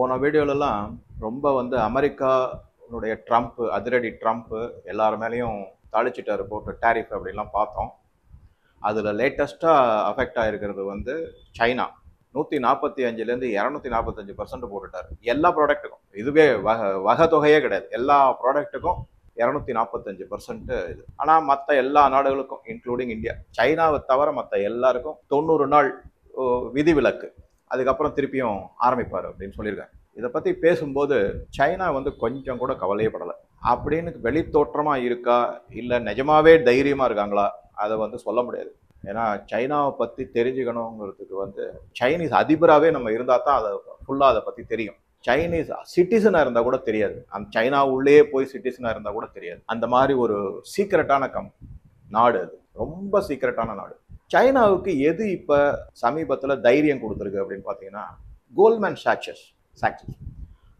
போன வீடியோலலாம் ரொம்ப வந்து அமெரிக்காவுடைய ட்ரம்ப் அதிரடி ட்ரம்ப் எல்லார் மேலேயும் தாளிச்சிட்டாரு போட்டு டேரிஃப் அப்படின்லாம் பார்த்தோம். அதில் லேட்டஸ்ட்டாக அஃபெக்ட் ஆகிருக்கிறது வந்து சைனா 145லேருந்து 245% போட்டுட்டாரு எல்லா ப்ராடக்ட்டுக்கும். இதுவே வகை தொகையே கிடையாது, எல்லா ப்ராடக்ட்டுக்கும் 245% இது. ஆனால் மற்ற எல்லா நாடுகளுக்கும் இன்க்ளூடிங் இந்தியா, சைனாவை தவிர மற்ற எல்லாருக்கும் 90 நாள் விதிவிலக்கு, அதுக்கப்புறம் திருப்பியும் ஆரம்பிப்பார் அப்படின்னு சொல்லியிருக்காங்க. இதை பற்றி பேசும்போது சைனா வந்து கொஞ்சம் கூட கவலையப்படலை அப்படின்னு வெளித்தோற்றமாக இருக்கா இல்லை நிஜமாவே தைரியமாக இருக்காங்களா அதை வந்து சொல்ல முடியாது. ஏன்னா சைனாவை பற்றி தெரிஞ்சுக்கணுங்கிறதுக்கு வந்து சைனீஸ் அதிபராகவே நம்ம இருந்தால் தான் அதை ஃபுல்லாக அதை பற்றி தெரியும். சைனீஸ் சிட்டிசனாக இருந்தால் கூட தெரியாது, அந்த சைனா உள்ளே போய் சிட்டிசனாக இருந்தால் கூட தெரியாது. அந்த மாதிரி ஒரு சீக்ரெட்டான நாடு அது, ரொம்ப சீக்ரெட்டான நாடு. சைனாவுக்கு எது இப்போ சமீபத்தில் தைரியம் கொடுத்துருக்கு அப்படின்னு பார்த்தீங்கன்னா, கோல்ட்மேன் சாக்சஸ்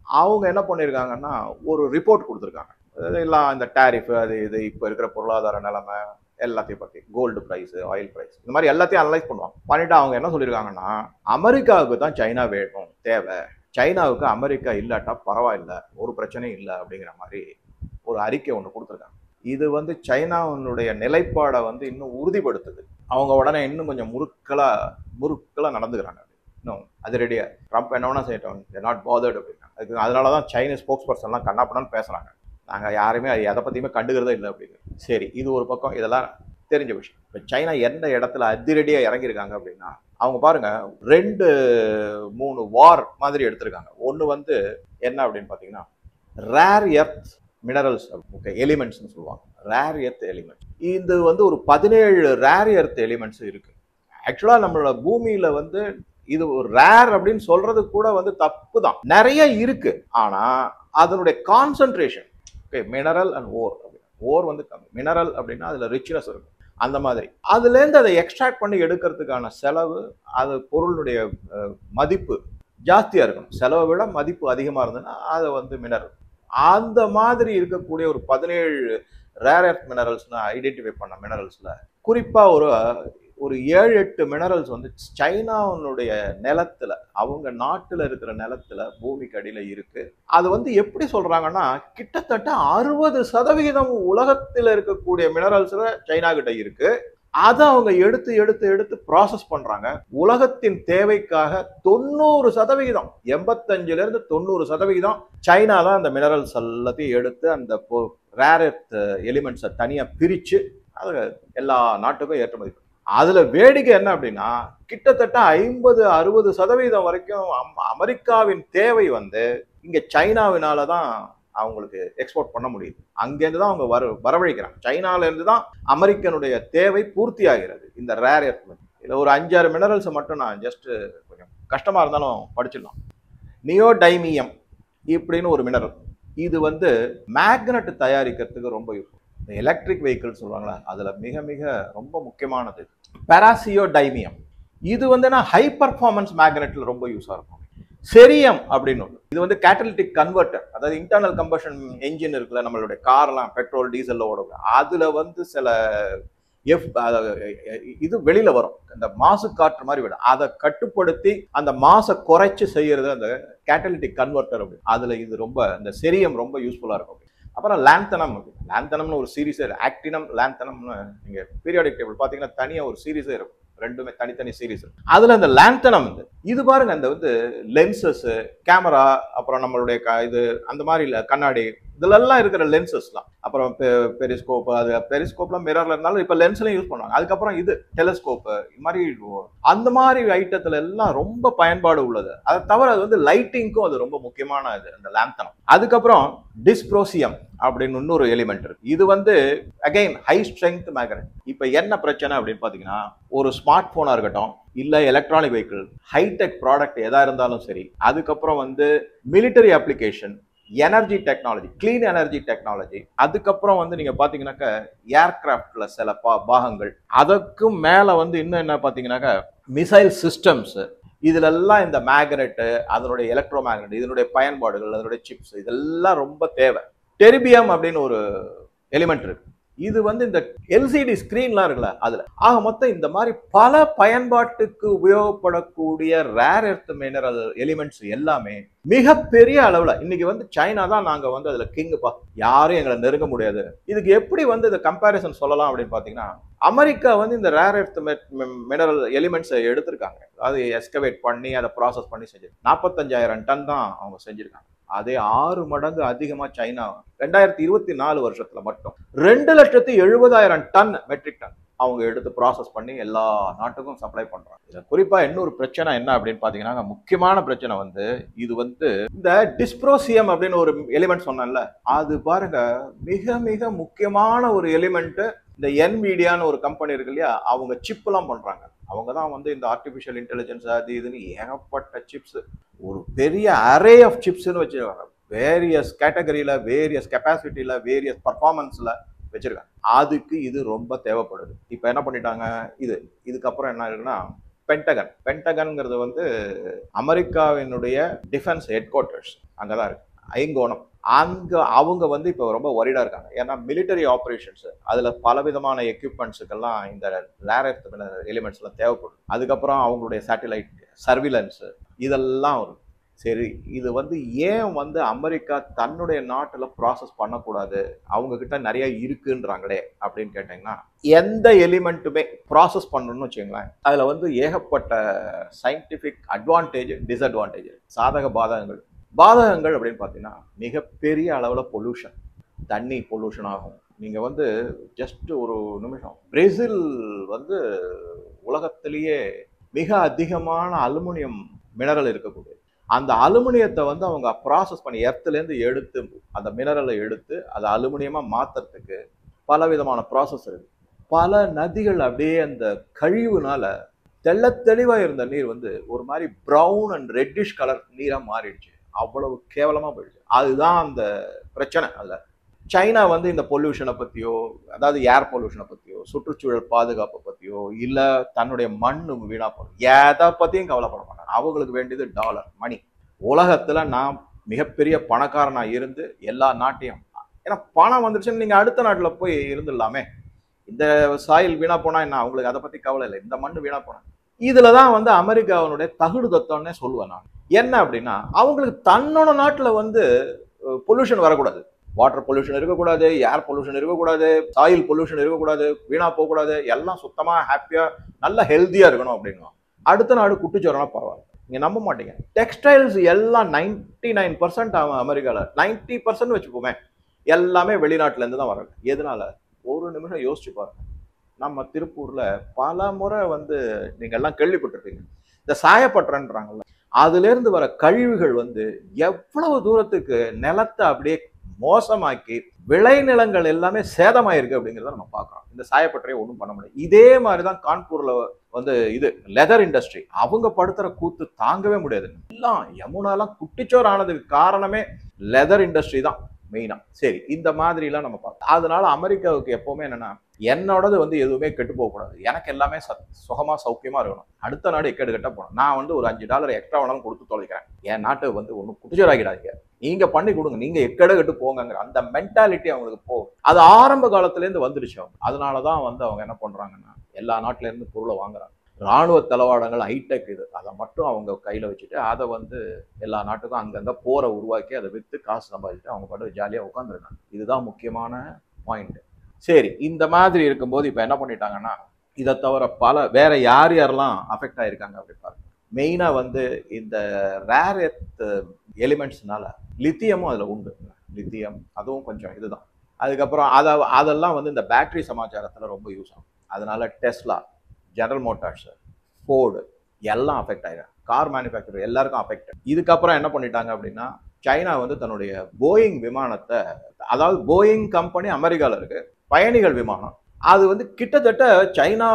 அவங்க என்ன பண்ணியிருக்காங்கன்னா ஒரு ரிப்போர்ட் கொடுத்துருக்காங்க. எல்லாம் இந்த டேரிஃப் அது இது இப்போ இருக்கிற பொருளாதார நிலைமை எல்லாத்தையும் பற்றி, கோல்டு ப்ரைஸு, ஆயில் ப்ரைஸ், இந்த மாதிரி எல்லாத்தையும் அனலைஸ் பண்ணுவாங்க. பண்ணிட்டு அவங்க என்ன சொல்லியிருக்காங்கன்னா, அமெரிக்காவுக்கு தான் சைனா வேணும், தேவை, சைனாவுக்கு அமெரிக்கா இல்லாட்டா பரவாயில்லை, ஒரு பிரச்சனையும் இல்லை அப்படிங்கிற மாதிரி ஒரு அறிக்கை ஒன்று கொடுத்துருக்காங்க. இது வந்து சைனாவுடைய நிலைப்பாடை வந்து இன்னும் உறுதிப்படுத்துது. அவங்க உடனே இன்னும் கொஞ்சம் முறுக்கலாக நடந்துக்கிறாங்க. இன்னும் அதிரடியாக ட்ரம்ப் என்ன வேணா செய்யட்டும், நாட் பாதர்டு அப்படின்னா. அதனால தான் சைனீஸ் ஸ்போக்ஸ் பர்சன்லாம் கண்ணாப்பண்ணான்னு பேசுகிறாங்க, நாங்கள் யாருமே எதை பற்றியுமே கண்டுக்கிறதே இல்லை அப்படின்னு. சரி, இது ஒரு பக்கம், இதெல்லாம் தெரிஞ்ச விஷயம். இப்போ சைனா எந்த இடத்துல அதிரடியாக இறங்கியிருக்காங்க அப்படின்னா, அவங்க பாருங்க 2-3 வார் மாதிரி எடுத்திருக்காங்க. ஒன்று வந்து என்ன அப்படின்னு பார்த்தீங்கன்னா, ரேர் எர்த் மினரல்ஸ், ஓகே, எலிமெண்ட்ஸ்னு சொல்லுவாங்க, ரேர் எர்த் எலிமெண்ட்ஸ். இது வந்து ஒரு 17 ரேர் எர்த் எலிமெண்ட்ஸ் இருக்கு. ஆக்சுவலாக நம்மளோட பூமியில வந்து இது ஒரு ரேர் அப்படின்னு சொல்றது கூட வந்து தப்பு தான், நிறைய இருக்கு. ஆனா அதனுடைய கான்சென்ட்ரேஷன், ஓகே, மினரல் அண்ட் ஓர் வந்து கம்மி, மினரல் அப்படின்னா அதுல ரிச்னஸ் இருக்கும். அந்த மாதிரி அதுலேருந்து அதை எக்ஸ்ட்ராக்ட் பண்ணி எடுக்கிறதுக்கான செலவு, அது பொருளுடைய மதிப்பு ஜாஸ்தியாக இருக்கணும். செலவை விட மதிப்பு அதிகமாக இருந்ததுன்னா அதை வந்து மினரல். அந்த மாதிரி இருக்கக்கூடிய ஒரு 17 ரேர் எர்த் மினரல்ஸ்னு ஐடென்டிஃபை பண்ண மினரல்ஸில் குறிப்பாக ஒரு 7-8 மினரல்ஸ் வந்து சைனாவுடைய நிலத்துல, அவங்க நாட்டில் இருக்கிற நிலத்துல, பூமிக்கு அடியில் இருக்கு. அது வந்து எப்படி சொல்றாங்கன்னா, கிட்டத்தட்ட 60% உலகத்தில் இருக்கக்கூடிய மினரல்ஸ்ல சைனா கிட்ட இருக்கு. அதை அவங்க எடுத்து எடுத்து எடுத்து ப்ராசஸ் பண்றாங்க. உலகத்தின் தேவைக்காக 90%, 85லேருந்து 90% சைனா தான் அந்த மினரல்ஸ் எல்லாத்தையும் எடுத்து அந்த ரேர் எர்த் எலிமெண்ட்ஸை தனியா பிரிச்சு அது எல்லா நாட்டுக்கும் ஏற்றுமதி. அதுல வேடிக்கை என்ன அப்படின்னா, கிட்டத்தட்ட 50-60% வரைக்கும் அமெரிக்காவின் தேவை வந்து இங்க சைனாவினால தான் அவங்களுக்கு எக்ஸ்போர்ட் பண்ண முடியுது. அங்கேருந்து தான் அவங்க வரவழைக்கிறாங்க. சைனால இருந்து தான் அமெரிக்கனுடைய தேவை பூர்த்தி ஆகிறது இந்த ரேர் எர்த். இதுல ஒரு 5-6 மினரல்ஸை மட்டும் நான் ஜஸ்ட் கொஞ்சம் கஷ்டமா இருந்தாலும் படிச்சிடலாம். நியோடைமியம் இப்படின்னு ஒரு மினரல், இது வந்து மேக்னெட் தயாரிக்கிறதுக்கு ரொம்ப யூஸ்ஃபுல். எலக்ட்ரிக் வெஹிக்கிள் சொல்லுவாங்களா, அதுல மிக மிக ரொம்ப முக்கியமானது. பாராசியோடைமியம், இது வந்து ஹை பர்ஃபார்மன்ஸ் மேக்னெட்ல ரொம்ப யூஸா இருக்கும். செரியம் அப்படின்னு ஒன்று, இது வந்து கேட்டலிட்டிக் கன்வெர்ட்டர், அதாவது இன்டர்னல் கம்பஷன் என்ஜின் இருக்குல்ல, நம்மளுடைய கார்லாம் பெட்ரோல் டீசல்ல ஓடும், அதுல வந்து சில இது வெளியில வரும், இந்த மாசு காற்று மாதிரி விடும். அதை கட்டுப்படுத்தி அந்த மாசை குறைச்சு செய்யறது அந்த கேட்டலிட்டிக் கன்வெர்ட்டர் அப்படி. அதுல இது ரொம்ப, இந்த செரியம் ரொம்ப யூஸ்ஃபுல்லா இருக்கும். அப்புறம் லாந்தனம்னு ஒரு சீரீஸே, ஆக்டினம் லாந்தனம்னு நீங்க பீரியாடிக் டேபிள் பார்த்தீங்கன்னா தனியாக ஒரு சீரீஸே இருக்கும், ரெண்டுமே தனித்தனி சீரீஸ். அதுல இந்த லாந்தனம் இது பாருங்க, அந்த வந்து லென்சஸ், கேமரா, அப்புறம் நம்மளுடைய இது அந்த மாதிரி கண்ணாடி, இதுலெல்லாம் இருக்கிற லென்சஸ்லாம், அப்புறம் பெரிஸ்கோப், அது பெரிஸ்கோப்லாம் மிரர்ல இருந்தாலும் இப்ப லென்ஸ்லையும் யூஸ் பண்ணுவாங்க. அதுக்கப்புறம் இது டெலிஸ்கோப், இது மாதிரி அந்த மாதிரி ஐட்டத்துல எல்லாம் ரொம்ப பயன்பாடு உள்ளது. அதை தவிர அது வந்து லைட்டிங்க்கும் அது ரொம்ப முக்கியமான இது அந்த லாந்தனம். அதுக்கப்புறம் டிஸ்ப்ரோசியம் அப்படின்னு இன்னொரு எலிமெண்ட் இருக்கு. இது வந்து அகைன் ஹை ஸ்ட்ரென்த் மேக்னெட். இப்ப என்ன பிரச்சனை அப்படின்னு பாத்தீங்கன்னா, ஒரு ஸ்மார்ட் போனா இருக்கட்டும், இல்ல எலக்ட்ரானிக் வெஹிக்கிள், ஹைடெக் ப்ராடக்ட் எதா இருந்தாலும் சரி, அதுக்கப்புறம் வந்து military application, energy technology, clean energy technology, அதுக்கப்புறம் வந்து நீங்க பாத்தீங்கன்னாக்க ஏர்கிராஃப்ட்ல சில பாகங்கள், அதுக்கும் மேல வந்து இன்னும் என்ன பாத்தீங்கன்னாக்க மிசைல் சிஸ்டம்ஸ், இதுல எல்லாம் இந்த மேக்னெட், அதனுடைய எலக்ட்ரோ மேக்னெட், இதனுடைய பயன்பாடுகள், அதனுடைய சிப்ஸ், இதெல்லாம் ரொம்ப தேவை. டெரிபியம் அப்படின்னு ஒரு எலிமெண்ட் இருக்கு. இது வந்து இந்த எல்சிடி ஸ்கிரீன்லாம் இருக்குல்ல அதுல. ஆக மொத்தம் இந்த மாதிரி பல பயன்பாட்டுக்கு உபயோகப்படக்கூடிய ரேர் எர்த் மினரல் எலிமெண்ட்ஸ் எல்லாமே மிகப்பெரிய அளவுல இன்னைக்கு வந்து சைனா தான் நாங்க வந்து அதுல கிங்குப்பா, யாரும் எங்களை நெருங்க முடியாது. இதுக்கு எப்படி வந்து இந்த கம்பேரிசன் சொல்லலாம் அப்படின்னு பாத்தீங்கன்னா, அமெரிக்கா வந்து இந்த ரேர் எர்த் மினரல் எலிமெண்ட்ஸை எடுத்திருக்காங்க. அதாவது எஸ்கவேட் பண்ணி அதை ப்ராசஸ் பண்ணி செஞ்சிருக்காங்க. 45,000 டன் தான் அவங்க செஞ்சிருக்காங்க. அதே 6 மடங்கு அதிகமா சைனா 2024 வருஷத்துல மட்டும் 2,70,000 டன் மெட்ரிக் டன் அவங்க எடுத்து ப்ராசஸ் பண்ணி எல்லா நாட்டுக்கும் சப்ளை பண்றாங்க. இதுல குறிப்பா இன்னொரு பிரச்சனை என்ன அப்படின்னு பாத்தீங்கன்னா, முக்கியமான பிரச்சனை வந்து இது வந்து இந்த டிஸ்ப்ரோசியம் அப்படின்னு ஒரு எலிமெண்ட் சொன்னேன்ல, அது பாருங்க மிக மிக முக்கியமான ஒரு எலிமெண்ட். இந்த என்விடியான்னு ஒரு கம்பெனி இருக்கு இல்லையா, அவங்க சிப் எல்லாம் பண்றாங்க. அவங்க தான் வந்து இந்த ஆர்டிபிஷியல் இன்டெலிஜென்ஸ் அது இதுன்னு ஏகப்பட்ட சிப்ஸ், ஒரு பெரிய அரே ஆஃப் சிப்ஸ்ன்னு வச்சிருக்காங்க. வேரியஸ் கேட்டகரியில, வேரியஸ் கெப்பாசிட்டியில, வேரியஸ் பர்ஃபார்மன்ஸ்ல வச்சிருக்காங்க. அதுக்கு இது ரொம்ப தேவைப்படுது. இப்போ என்ன பண்ணிட்டாங்க, இதுக்கப்புறம் என்ன இருக்குன்னா, பென்டகன்ங்கிறது வந்து அமெரிக்காவினுடைய டிஃபென்ஸ் ஹெட் குவார்ட்டர்ஸ் அங்கதான் இருக்கு, ஐங்கோணம். அங்க அவங்க வந்து இப்போ ரொம்ப ஒரிடா இருக்காங்க. ஏன்னா மிலிட்டரி ஆப்ரேஷன்ஸ் அதுல பலவிதமான எக்யூப்மெண்ட்ஸுக்கெல்லாம் இந்த ரேர் எர்த் எலிமெண்ட்ஸ் எல்லாம் தேவைப்படும். அதுக்கப்புறம் அவங்களுடைய சேட்டலைட் சர்விலன்ஸ் இதெல்லாம் வரும். சரி, இது வந்து ஏன் வந்து அமெரிக்கா தன்னுடைய நாட்டுல ப்ராசஸ் பண்ணக்கூடாது, அவங்க கிட்ட நிறைய இருக்குன்றாங்களே அப்படின்னு கேட்டீங்கன்னா, எந்த எலிமெண்ட்டுமே ப்ராசஸ் பண்ணணும்னு வச்சுங்களேன், அதுல வந்து ஏகப்பட்ட சயின்டிபிக் அட்வான்டேஜ் டிஸ்அட்வான்டேஜ், சாதக பாதகங்கள் அப்படின்னு பார்த்தீங்கன்னா, மிகப்பெரிய அளவில் பொல்யூஷன், தண்ணி பொல்யூஷன் ஆகும். நீங்கள் வந்து ஜஸ்ட் ஒரு நிமிஷம், பிரேசில் வந்து உலகத்திலேயே மிக அதிகமான அலுமினியம் மினரல் இருக்கக்கூடிய, அந்த அலுமினியத்தை வந்து அவங்க ப்ராசஸ் பண்ணி எர்த்துலேருந்து எடுத்து அந்த மினரலை எடுத்து அதை அலுமினியமாக மாற்றுறதுக்கு பல விதமான ப்ராசஸ் இருக்கு. பல நதிகள் அப்படியே அந்த கழிவுனால தெள்ள தெளிவாக இருந்த நீர் வந்து ஒரு மாதிரி ப்ரௌன் அண்ட் ரெட்டிஷ் கலர் நீராக மாறிடுச்சு. அவ்வளவு கேவலமா போயிடுச்சு. அதுதான் அந்த பிரச்சனை. அதுல சைனா வந்து இந்த பொல்யூஷனை பத்தியோ, அதாவது ஏர் பொல்யூஷனை பத்தியோ, சுற்றுச்சூழல் பாதுகாப்பை பத்தியோ, இல்ல தன்னுடைய மண்ணு வீணா போடும், எதை பத்தியும் கவலைப்பட மாட்டாங்க. அவங்களுக்கு வேண்டியது டாலர், மணி. உலகத்துல நான் மிகப்பெரிய பணக்காரனா இருந்து எல்லா நாட்டையும், ஏன்னா பணம் வந்துருச்சுன்னு நீங்க அடுத்த நாட்டுல போய் இருந்துடலாமே. இந்த சாயில் வீணா போனா என்ன, அவங்களுக்கு அதை பத்தி கவலை இல்லை. இந்த மண்ணு வீணா போனா, இதுலதான் வந்து அமெரிக்காவினுடைய தகுடு தத்தம்னே சொல்லுவேன் நான். என்ன அப்படின்னா, அவங்களுக்கு தன்னோட நாட்டுல வந்து பொல்யூஷன் வரக்கூடாது, வாட்டர் பொல்யூஷன் இருக்கக்கூடாது, ஏர் பொல்யூஷன் இருக்கக்கூடாது, சாயில் பொல்யூஷன் இருக்கக்கூடாது, வீணா போகக்கூடாது, எல்லாம் சுத்தமா ஹாப்பியா நல்ல ஹெல்த்தியா இருக்கணும் அப்படின்னு. அடுத்த நாடு குட்டிச்சோரனா பரவாயில்ல, நீங்க நம்ப மாட்டீங்க, டெக்ஸ்டைல்ஸ் எல்லாம் 99% அமெரிக்கால 90% வச்சுப்போமே, எல்லாமே வெளிநாட்டுல இருந்து தான் வராங்க. எதனால? ஒரு நிமிஷம் யோசிச்சு பாருங்க. நம்ம திருப்பூர்ல பல முறை வந்து நீங்க எல்லாம் கேள்விப்பட்டிருப்பீங்க, இந்த சாயப்பட்டறன்றாங்கல்ல, அதுல இருந்து வர கழிவுகள் வந்து எவ்வளவு தூரத்துக்கு நிலத்தை அப்படியே மோசமாக்கி விளைநிலங்கள் எல்லாமே சேதமாயிருக்கு அப்படிங்கிறத நம்ம பார்க்கிறோம். இந்த சாயப்பட்டறையை ஒன்றும் பண்ண முடியாது. இதே மாதிரிதான் கான்பூர்ல வந்து இது லெதர் இண்டஸ்ட்ரி, அவங்க படுத்துற கூத்து தாங்கவே முடியாது. எல்லாம் யமுனாலாம் குட்டிச்சோர் ஆனதுக்கு காரணமே லெதர் இண்டஸ்ட்ரி தான் மெயினா. சரி, இந்த மாதிரி எல்லாம் நம்ம பார்க்கலாம். அதனால அமெரிக்காவுக்கு எப்பவுமே என்னன்னா, என்னோடது வந்து எதுவுமே கெட்டு போக கூடாது, எனக்கு எல்லாமே சுகமா சௌக்கியமா இருக்கணும். அடுத்த நாடு எக்கெடு கெட்ட போனோம், நான் வந்து ஒரு $5 எக்ஸ்ட்ரா வேணாலும் கொடுத்து தொலைக்கிறேன், என் நாட்டை வந்து ஒன்றும் குட்டிச்சோராக்கிடாதீங்க, நீங்க பண்ணி கொடுங்க, நீங்க எக்கெடு கெட்டு போங்கிற அந்த மென்டாலிட்டி அவங்களுக்கு போகும். அது ஆரம்ப காலத்துல இருந்து வந்துடுச்சு அவங்க. அதனாலதான் வந்து அவங்க என்ன பண்றாங்கன்னா, எல்லா நாட்டுல இருந்து பொருளை வாங்குறாங்க. ராணுவ தளவாடங்கள் ஹைடெக் இது, அதை மட்டும் அவங்க கையில வச்சுட்டு அதை வந்து எல்லா நாட்டுக்கும் அங்கங்க போரை உருவாக்கி அதை விற்று காசு சம்பாதிச்சுட்டு அவங்க பாட்டு ஜாலியா உட்காந்துருக்காங்க. இதுதான் முக்கியமான பாயிண்ட். சரி, இந்த மாதிரி இருக்கும்போது இப்ப என்ன பண்ணிட்டாங்கன்னா, இதை தவிர பல வேற யார் யாரெல்லாம் அஃபெக்ட் ஆயிருக்காங்க அப்படி பாருங்க. மெயினா வந்து இந்த ரேர் எர்த் எலிமெண்ட்ஸ்னால லித்தியமும் அதுல உண்டு. லித்தியம் அதுவும் கொஞ்சம் இதுதான். அதுக்கப்புறம் அதெல்லாம் வந்து இந்த பேட்டரி சமாச்சாரத்துல ரொம்ப யூஸ் ஆகும். அதனால டெஸ்லா, ஜெனரல் மோட்டார்ஸ், ஃபோர்டு எல்லாம் அஃபெக்ட் ஆயிடும். கார் மேனுஃபேக்சர் எல்லாருக்கும் அஃபெக்ட். இதுக்கப்புறம் என்ன பண்ணிட்டாங்க அப்படின்னா, சைனா வந்து தன்னுடைய போயிங் விமானத்தை, அதாவது போயிங் கம்பெனி அமெரிக்கால இருக்கு, பயணிகள் விமானம், அது வந்து கிட்டத்தட்ட சைனா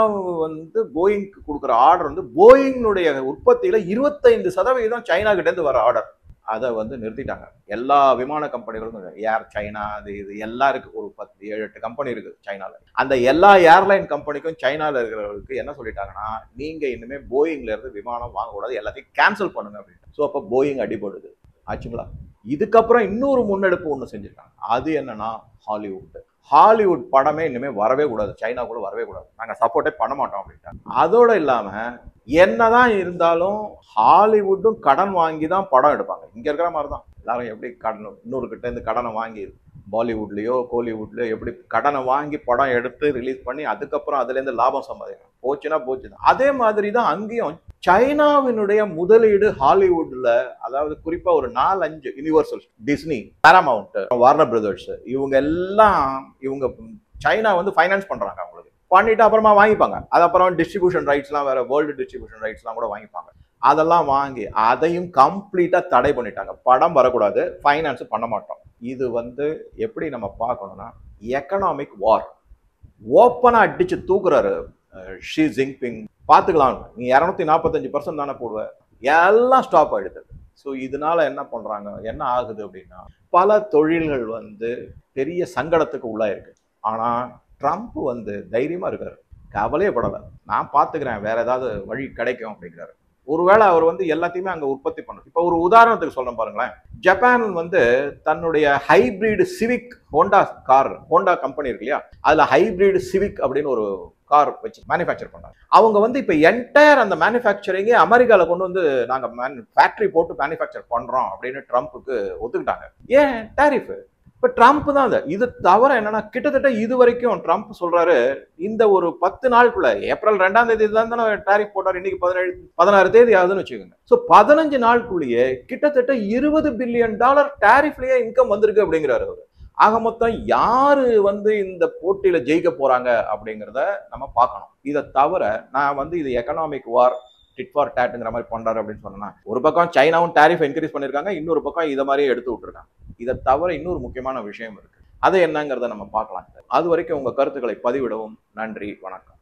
வந்து போயிங்க்கு கொடுக்குற ஆர்டர் வந்து போயிங்னுடைய உற்பத்தியில 25% சைனா கிட்ட இருந்து வர ஆர்டர். அதை வந்து நிறுத்திட்டாங்க. எல்லா விமான கம்பெனிகளுக்கும், ஏர் சைனா அது இது எல்லாம் இருக்கு, ஒரு 10-7-8 கம்பெனி இருக்கு சைனால. அந்த எல்லா ஏர்லைன் கம்பெனிக்கும் சைனால இருக்கிறவங்களுக்கு என்ன சொல்லிட்டாங்கன்னா, நீங்க இனிமே போயிங்ல இருந்து விமானம் வாங்கக்கூடாது, எல்லாத்தையும் கேன்சல் பண்ணுங்க அப்படின்னு. ஸோ அப்போ போயிங் அடிபடுது ஆச்சுங்களா. இதுக்கப்புறம் இன்னொரு முன்னெடுப்பு ஒன்று செஞ்சிருக்காங்க. அது என்னன்னா, ஹாலிவுட். ஹாலிவுட் படமே இனிமே வரவே கூடாது, சைனா கூட வரவே கூடாது, நாங்க சப்போர்ட்டே பண்ண மாட்டோம் அப்படின்ட்டாங்க. அதோட இல்லாம என்னதான் இருந்தாலும் ஹாலிவுட்டும் கடன் வாங்கி தான் படம் எடுப்பாங்க. இங்க இருக்கிற மாதிரி தான் எல்லாரும் எப்படி கடன் இன்னொரு கிட்ட இருந்து கடனை வாங்கி பாலிவுட்லயோ கோலிவுட்லயோ எப்படி கடனை வாங்கி படம் எடுத்து ரிலீஸ் பண்ணி அதுக்கப்புறம் அதுல இருந்து லாபம் சம்பாதிக்கணும். போச்சுன்னா போச்சுதான். அதே மாதிரி தான் அங்கேயும் சைனாவினுடைய முதலீடு ஹாலிவுட்ல, அதாவது குறிப்பா ஒரு 4-5 யூனிவர்சல், டிஸ்னி, பாராமவுண்ட், வார்னர் பிரதர்ஸ், இவங்க சைனா வந்து ஃபைனான்ஸ் பண்றாங்க. அவங்களுக்கு பண்ணிட்டு அப்புறமா வாங்கிப்பாங்க. அது அப்புறம் டிஸ்ட்ரிபியூஷன் ரைட்ஸ்லாம் வேற, வேர்ல்டு டிஸ்ட்ரிபியூஷன் ரைட்ஸ்லாம் கூட வாங்கிப்பாங்க. அதெல்லாம் வாங்கி அதையும் கம்ப்ளீட்டா தடை பண்ணிட்டாங்க. படம் வரக்கூடாது, ஃபைனான்ஸ் பண்ண மாட்டோம். இது வந்து எப்படி நம்ம பார்க்கணும்னா எக்கனாமிக் வார். ஓப்பனா அடிச்சு தூக்குறாரு ஷி ஜின்பிங். பார்த்துக்கலாம், நீ 245% தானே போடுவ, எல்லாம் ஸ்டாப் ஆயிடுது. ஸோ இதனால என்ன பண்றாங்க, என்ன ஆகுது அப்படின்னா பல தொழில்கள் வந்து பெரிய சங்கடத்துக்கு உள்ளாயிருக்கு. ஆனா ட்ரம்ப் வந்து தைரியமா இருக்காரு, கவலையே படலை, நான் பார்த்துக்கிறேன், வேற ஏதாவது வழி கிடைக்கும் அப்படிங்கிறாரு. ஒருவேளை அவர் வந்து எல்லாத்தையுமே அங்க உற்பத்தி பண்ணும். இப்போ ஒரு உதாரணத்துக்கு சொல்றேன் பாருங்களேன். ஜப்பான் வந்து தன்னுடைய ஹைபிரிட் சிவிக் ஹோண்டா கம்பெனி இருக்கு இல்லையா, அதுல ஹைபிரிட் சிவிக் அப்படின்னு ஒரு கார் வச்சு மேனுஃபேக்சர் பண்றாங்க. அவங்க வந்து இப்ப என்டையர் அந்த மேனுஃபேக்சரிங்கே அமெரிக்கால கொண்டு வந்து நாங்க ஃபேக்டரி போட்டு மேனுஃபேக்சர் பண்றோம் அப்படின்னு ட்ரம்ப்புக்கு ஒத்துக்கிட்டாங்க. ஏன்? டாரிஃப். இப்ப ட்ரம்ப் தான் இது தவிர என்னன்னா, கிட்டத்தட்ட இது வரைக்கும் ட்ரம்ப் சொல்றாரு, இந்த ஒரு 10 நாளுக்குள்ள, ஏப்ரல் 2ஆம் தேதி தான் டாரிஃப் போட்டார், இன்னைக்கு 16 தேதி ஆகுதுன்னு வச்சுக்கோங்க. ஸோ 15 நாளுக்குள்ளேயே கிட்டத்தட்ட $20 பில்லியன் டாரிஃப்லயே இன்கம் வந்திருக்கு அப்படிங்கிறாரு அவர். ஆக மொத்தம் யாரு வந்து இந்த போட்டியில ஜெயிக்க போறாங்க அப்படிங்கிறத நம்ம பார்க்கணும். இதை தவிர நான் வந்து இது எக்கனாமிக் வார், டிட் ஃபார் டேட்ங்கிற மாதிரி பண்றாரு அப்படின்னு சொன்னா, ஒரு பக்கம் சைனாவும் டாரிஃப் இன்க்ரீஸ் பண்ணிருக்காங்க, இன்னொரு பக்கம் இதை மாதிரியே எடுத்து விட்டுருக்காங்க. இதை தவிர இன்னொரு முக்கியமான விஷயம் இருக்கு, அது என்னங்கிறத நம்ம பார்க்கலாம். அது வரைக்கும் உங்க கருத்துக்களை பதிவிடவும். நன்றி, வணக்கம்.